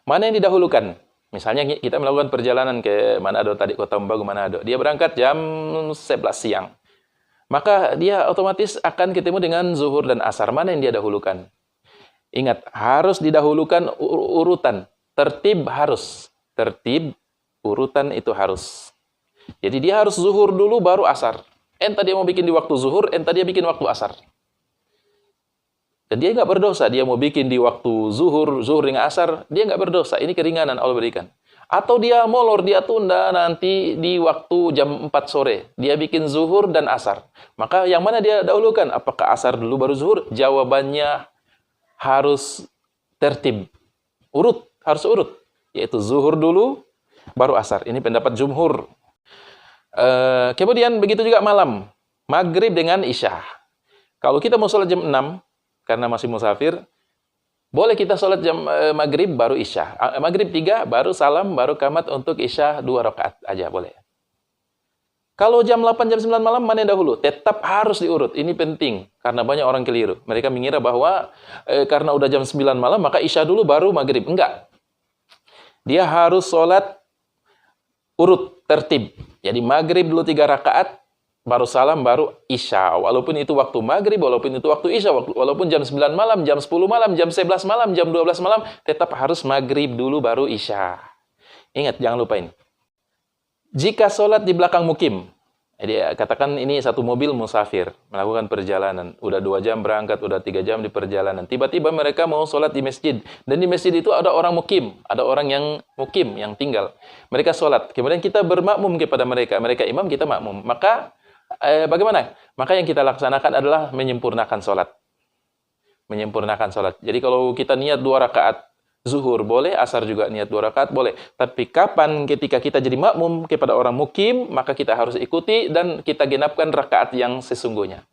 Mana yang didahulukan? Misalnya kita melakukan perjalanan ke Manado tadi, Kota Umbagu Manado. Dia berangkat jam 11 siang. Maka dia otomatis akan ketemu dengan zuhur dan asar. Mana yang dia dahulukan? Ingat, harus didahulukan urutan. Tertib harus. Tertib, urutan itu harus. Jadi dia harus zuhur dulu baru asar. Entah dia mau bikin di waktu zuhur, entah dia bikin waktu asar. Dan dia nggak berdosa. Dia mau bikin di waktu zuhur dengan asar, dia nggak berdosa. Ini keringanan Allah berikan. Atau dia molor, dia tunda nanti di waktu jam 4 sore. Dia bikin zuhur dan asar. Maka yang mana dia dahulukan? Apakah asar dulu baru zuhur? Jawabannya harus tertib. Harus urut. Yaitu zuhur dulu, baru asar. Ini pendapat jumhur. Kemudian begitu juga malam. Maghrib dengan isya. Kalau kita mau sholat jam 6, karena masih musafir, boleh kita sholat jam maghrib baru isya. Maghrib 3, baru salam, baru qamat untuk isya 2 rakaat aja, boleh. Kalau jam 8, jam 9 malam, mana yang dahulu? Tetap harus diurut. Ini penting, karena banyak orang keliru. Mereka mengira bahwa karena udah jam 9 malam, maka isya dulu baru maghrib. Enggak. Dia harus sholat urut, tertib. Jadi maghrib dulu 3 rakaat, baru salam, baru isya. Walaupun itu waktu maghrib, walaupun itu waktu isya, walaupun jam 9 malam, jam 10 malam, jam 11 malam, jam 12 malam, tetap harus maghrib dulu, baru isya. Ingat, jangan lupa ini. Jika sholat di belakang mukim, jadi katakan ini satu mobil musafir, melakukan perjalanan. Udah 2 jam berangkat, udah 3 jam di perjalanan. Tiba-tiba mereka mau sholat di masjid. Dan di masjid itu ada orang mukim. Ada orang yang mukim, yang tinggal. Mereka sholat. Kemudian kita bermakmum kepada mereka. Mereka imam, kita makmum. Maka bagaimana? Maka yang kita laksanakan adalah menyempurnakan sholat. Menyempurnakan sholat. Jadi kalau kita niat 2 rakaat zuhur, boleh. Asar juga niat 2 rakaat, boleh. Tapi kapan ketika kita jadi makmum kepada orang mukim, maka kita harus ikuti dan kita genapkan rakaat yang sesungguhnya.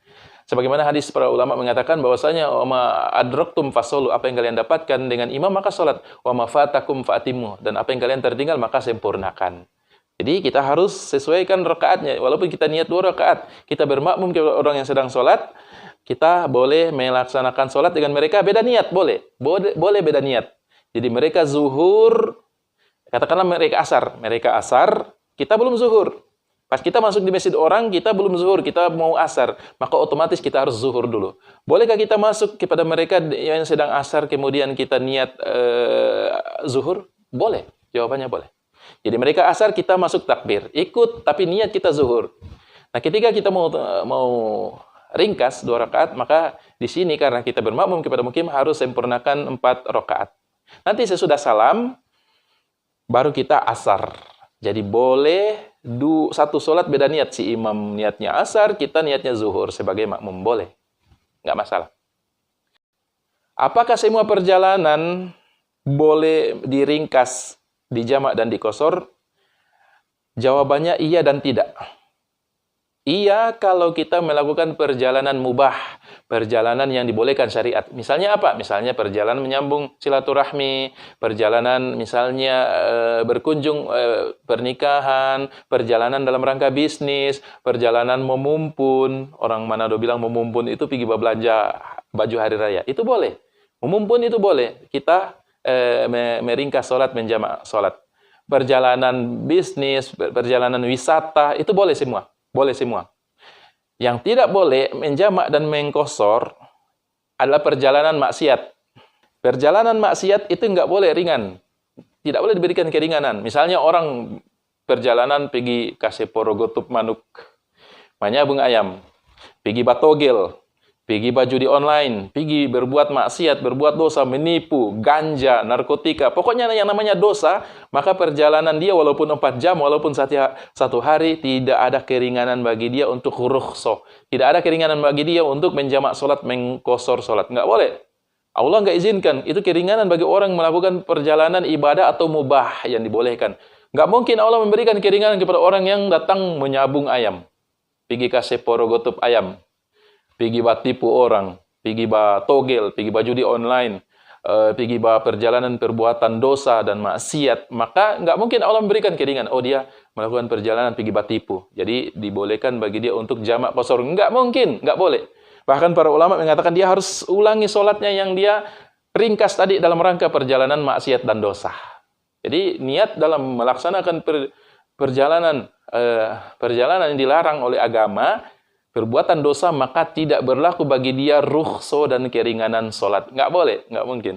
Sebagaimana hadis para ulama mengatakan bahwasanya wa ma adraktum fasolu, apa yang kalian dapatkan dengan imam maka sholat. Wa ma fatakum fa'atimu, dan apa yang kalian tertinggal maka sempurnakan. Jadi kita harus sesuaikan rakaatnya. Walaupun kita niat 2 rakaat, kita bermakmum kepada orang yang sedang sholat, kita boleh melaksanakan sholat dengan mereka beda niat, boleh. Boleh beda niat. Jadi mereka zuhur, katakanlah mereka asar, kita belum zuhur. Pas kita masuk di masjid orang, kita belum zuhur, kita mau asar, maka otomatis kita harus zuhur dulu. Bolehkah kita masuk kepada mereka yang sedang asar, kemudian kita niat zuhur? Boleh, jawabannya boleh. Jadi mereka asar, kita masuk takbir, ikut, tapi niat kita zuhur. Nah, ketika kita mau ringkas 2 rakaat, maka di sini karena kita bermakmum kepada mukim harus sempurnakan 4 rakaat. Nanti sesudah salam, baru kita asar. Jadi boleh satu sholat beda niat. Si imam niatnya asar, kita niatnya zuhur sebagai makmum. Boleh. Nggak masalah. Apakah semua perjalanan boleh diringkas, dijamak dan dikosor? Jawabannya iya dan tidak. Iya kalau kita melakukan perjalanan mubah, perjalanan yang dibolehkan syariat. Misalnya apa? Misalnya perjalanan menyambung silaturahmi, perjalanan misalnya berkunjung pernikahan, perjalanan dalam rangka bisnis, perjalanan memumpun. Orang Manado bilang memumpun itu pergi belanja baju hari raya. Itu boleh. Memumpun itu boleh. Kita meringkas sholat, menjamak sholat. Perjalanan bisnis, perjalanan wisata, itu boleh semua. Boleh semua. Yang tidak boleh menjamak dan mengkosor adalah perjalanan maksiat. Perjalanan maksiat itu nggak boleh ringan. Tidak boleh diberikan keringanan. Misalnya orang perjalanan pergi Kaseporo Gotup Manuk, menyabung ayam, pergi batogel, pergi baju di online, pergi berbuat maksiat, berbuat dosa, menipu, ganja, narkotika. Pokoknya yang namanya dosa, maka perjalanan dia walaupun 4 jam, walaupun satu hari, tidak ada keringanan bagi dia untuk rukhsah. Tidak ada keringanan bagi dia untuk menjamak sholat, mengkosor sholat. Nggak boleh. Allah nggak izinkan. Itu keringanan bagi orang melakukan perjalanan ibadah atau mubah yang dibolehkan. Nggak mungkin Allah memberikan keringanan kepada orang yang datang menyabung ayam. Pergi Kaseporo Gotup ayam. Pergi tipu orang, pergi togel, pergi judi online, pergi perjalanan perbuatan dosa dan maksiat, maka nggak mungkin Allah memberikan keringan. Oh, dia melakukan perjalanan pergi tipu, jadi dibolehkan bagi dia untuk jamak kosor. Nggak mungkin, nggak boleh. Bahkan para ulama mengatakan dia harus ulangi sholatnya yang dia ringkas tadi dalam rangka perjalanan maksiat dan dosa. Jadi niat dalam melaksanakan perjalanan perjalanan yang dilarang oleh agama, perbuatan dosa, maka tidak berlaku bagi dia rukhso dan keringanan sholat. Nggak boleh, nggak mungkin.